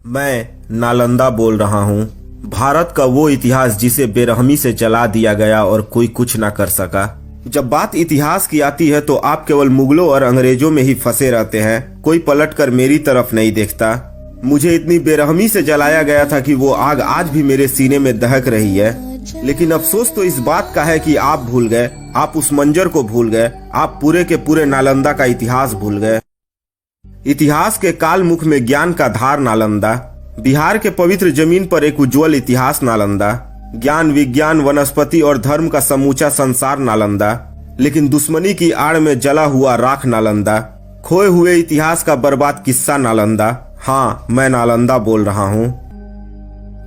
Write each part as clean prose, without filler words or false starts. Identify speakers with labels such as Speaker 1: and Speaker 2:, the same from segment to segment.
Speaker 1: मैं नालंदा बोल रहा हूँ। भारत का वो इतिहास जिसे बेरहमी से जला दिया गया और कोई कुछ ना कर सका। जब बात इतिहास की आती है तो आप केवल मुगलों और अंग्रेजों में ही फंसे रहते हैं, कोई पलटकर मेरी तरफ नहीं देखता। मुझे इतनी बेरहमी से जलाया गया था कि वो आग आज भी मेरे सीने में दहक रही है। लेकिन अफसोस तो इस बात का है कि आप भूल गए, आप उस मंजर को भूल गए, आप पूरे के पूरे नालंदा का इतिहास भूल गए। इतिहास के काल मुख में ज्ञान का धार नालंदा, बिहार के पवित्र जमीन पर एक उज्जवल इतिहास नालंदा, ज्ञान विज्ञान वनस्पति और धर्म का समूचा संसार नालंदा, लेकिन दुश्मनी की आड़ में जला हुआ राख नालंदा, खोए हुए इतिहास का बर्बाद किस्सा नालंदा। हाँ, मैं नालंदा बोल रहा हूँ।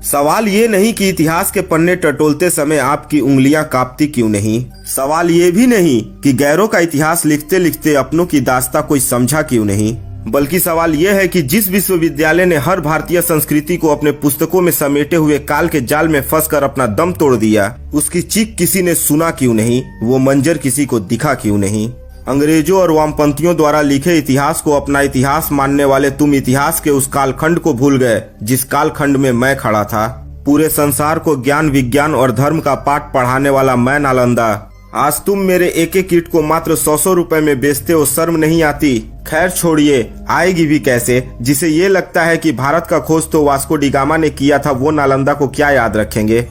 Speaker 1: सवाल ये नहीं कि इतिहास के पन्ने टटोलते समय आपकी उंगलियां कांपती क्यों नहीं। सवाल ये भी नहीं कि गैरों का इतिहास लिखते लिखते अपनों की दास्तां कोई समझा क्यों नहीं, बल्कि सवाल यह है कि जिस विश्वविद्यालय ने हर भारतीय संस्कृति को अपने पुस्तकों में समेटे हुए काल के जाल में फंसकर अपना दम तोड़ दिया, उसकी चीख किसी ने सुना क्यों नहीं, वो मंजर किसी को दिखा क्यों नहीं। अंग्रेजों और वामपंथियों द्वारा लिखे इतिहास को अपना इतिहास मानने वाले तुम इतिहास के उस कालखंड को भूल गए जिस कालखंड में मैं खड़ा था। पूरे संसार को ज्ञान विज्ञान और धर्म का पाठ पढ़ाने वाला मैं नालंदा, आज तुम मेरे एक एक ईंट को मात्र 100 रुपए में बेचते हो, शर्म नहीं आती। खैर छोड़िए, आएगी भी कैसे। जिसे ये लगता है कि भारत का खोज तो वास्को डी गामा ने किया था, वो नालंदा को क्या याद रखेंगे।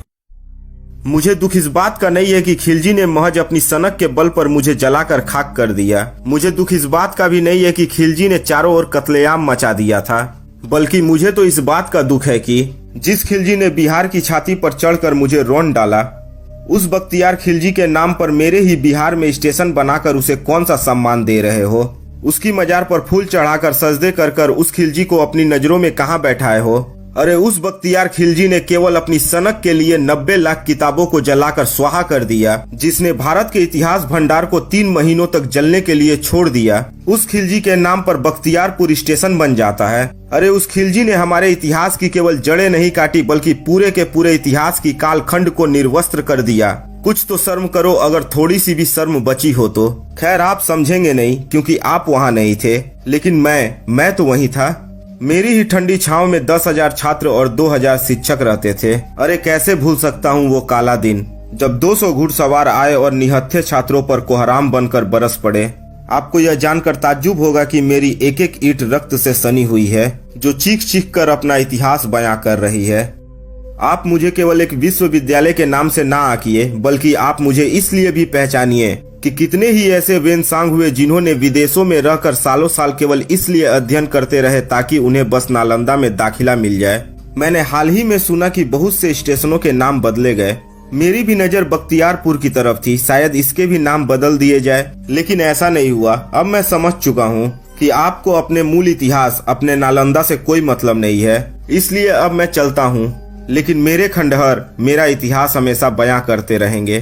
Speaker 1: मुझे दुख इस बात का नहीं है कि खिलजी ने महज अपनी सनक के बल पर मुझे जलाकर खाक कर दिया। मुझे दुख इस बात का भी नहीं है कि खिलजी ने चारों ओर कत्लेआम मचा दिया था, बल्कि मुझे तो इस बात का दुख है कि जिस खिलजी ने बिहार की छाती पर चढ़कर मुझे रौंद डाला, उस बख्तियार खिलजी के नाम पर मेरे ही बिहार में स्टेशन बनाकर उसे कौन सा सम्मान दे रहे हो। उसकी मजार पर फूल चढ़ाकर सजदे कर कर उस खिलजी को अपनी नजरों में कहां बैठाए हो। अरे उस बख्तियार खिलजी ने केवल अपनी सनक के लिए 90 लाख किताबों को जलाकर स्वाहा कर दिया, जिसने भारत के इतिहास भंडार को 3 महीनों तक जलने के लिए छोड़ दिया। उस खिलजी के नाम पर बख्तियारपुर स्टेशन बन जाता है। अरे उस खिलजी ने हमारे इतिहास की केवल जड़ें नहीं काटी, बल्कि पूरे के पूरे इतिहास की कालखंड को निर्वस्त्र कर दिया। कुछ तो शर्म करो, अगर थोड़ी सी भी शर्म बची हो तो। खैर आप समझेंगे नहीं क्योंकि आप वहाँ नहीं थे, लेकिन मैं तो वहीं था। मेरी ही ठंडी छांव में 10,000 छात्र और 2,000 शिक्षक रहते थे। अरे कैसे भूल सकता हूँ वो काला दिन जब 200 घुड़सवार आए और निहत्थे छात्रों पर कोहराम बनकर बरस पड़े। आपको यह जानकर ताज्जुब होगा कि मेरी एक एक ईंट रक्त से सनी हुई है, जो चीख चीख कर अपना इतिहास बयां कर रही है। आप मुझे केवल एक विश्वविद्यालय के नाम से ना आकिए, बल्कि आप मुझे इसलिए भी पहचानिए कि कितने ही ऐसे वेनसांग हुए जिन्होंने विदेशों में रहकर सालों साल केवल इसलिए अध्ययन करते रहे ताकि उन्हें बस नालंदा में दाखिला मिल जाए। मैंने हाल ही में सुना कि बहुत से स्टेशनों के नाम बदले गए। मेरी भी नजर बख्तियारपुर की तरफ थी, शायद इसके भी नाम बदल दिए जाए, लेकिन ऐसा नहीं हुआ। अब मैं समझ चुका हूँ कि आपको अपने मूल इतिहास, अपने नालंदा से कोई मतलब नहीं है, इसलिए अब मैं चलता हूँ। लेकिन मेरे खंडहर मेरा इतिहास हमेशा बयां करते रहेंगे।